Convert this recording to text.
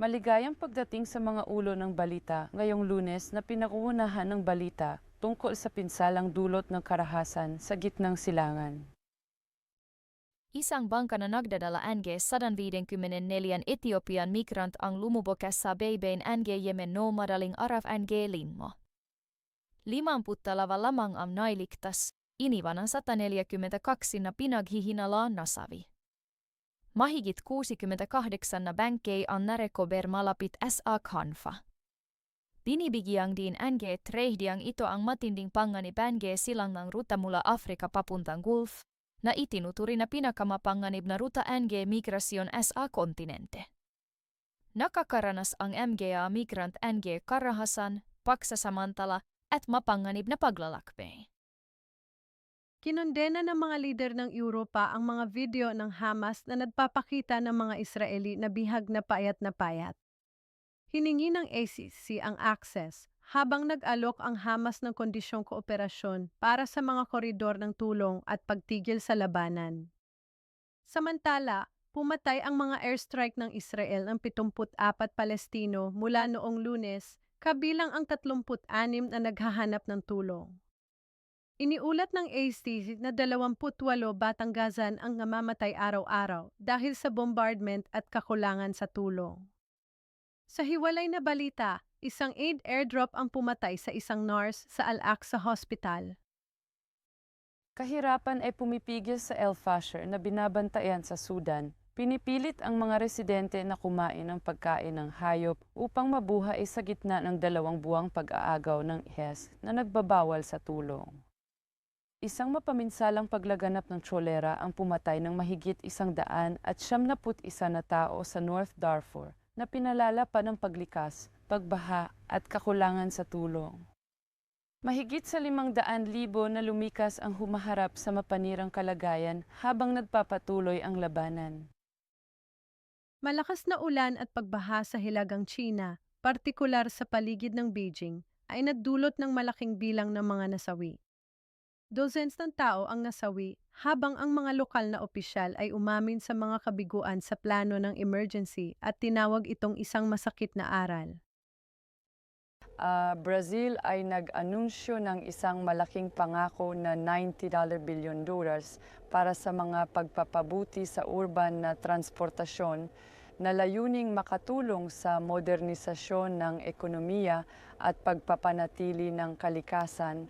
Maligayang pagdating sa mga ulo ng balita ngayong Lunes na pinangungunahan ng balita tungkol sa pinsalang dulot ng karahasan sa gitnang silangan. Isang bangka na nagdadala NG 154 Ethiopian migrant ang lumubog sa Baybain NG Yemen no madaling araw NG Linmo. 52 lamang ang nailigtas, iniwan ang 142 na pinaghihinalaan na savi. Mahigit 68 na bangkay ang narecover malapit sa Khanfa. Binibigyang din NG trehdiang ito ang matinding panganib NG silang ng ruta mula Afrika papuntang Gulf, na itinuturi na pinakamapanganib na ruta NG migrasyon sa kontinente. Nakakaranas ang MGA migrant NG karahasan, pagsasamantala at mapanganib na paglalakbay. Kinondena ng mga lider ng Europa ang mga video ng Hamas na nagpapakita ng mga Israeli na bihag na payat na payat. Hiningi ng ACC ang access habang nag-alok ang Hamas ng kondisyong kooperasyon para sa mga koridor ng tulong at pagtigil sa labanan. Samantala, pumatay ang mga airstrike ng Israel ng 74 Palestino mula noong Lunes, kabilang ang 36 na naghahanap ng tulong. Iniulat ng ACC na 28 batang Gazan ang namamatay araw-araw dahil sa bombardment at kakulangan sa tulong. Sa hiwalay na balita, isang aid airdrop ang pumatay sa isang nurse sa Al-Aqsa Hospital. Kahirapan ay pumipigil sa El Fasher na binabantayan sa Sudan. Pinipilit ang mga residente na kumain ng pagkain ng hayop upang mabuhay sa gitna ng 2 buwang pag-aagaw ng IHES na nagbabawal sa tulong. Isang mapaminsalang paglaganap ng tsolera ang pumatay ng mahigit 171 na tao sa North Darfur na pinalala pa ng paglikas, pagbaha at kakulangan sa tulong. Mahigit sa 500,000 na lumikas ang humaharap sa mapanirang kalagayan habang nagpapatuloy ang labanan. Malakas na ulan at pagbaha sa Hilagang China, partikular sa paligid ng Beijing, ay nagdulot ng malaking bilang ng mga nasawi. Dozens ng tao ang nasawi habang ang mga lokal na opisyal ay umamin sa mga kabiguan sa plano ng emergency at tinawag itong isang masakit na aral. Brazil ay nag-anunsyo ng isang malaking pangako na $90 billion para sa mga pagpapabuti sa urban na transportasyon na layuning makatulong sa modernisasyon ng ekonomiya at pagpapanatili ng kalikasan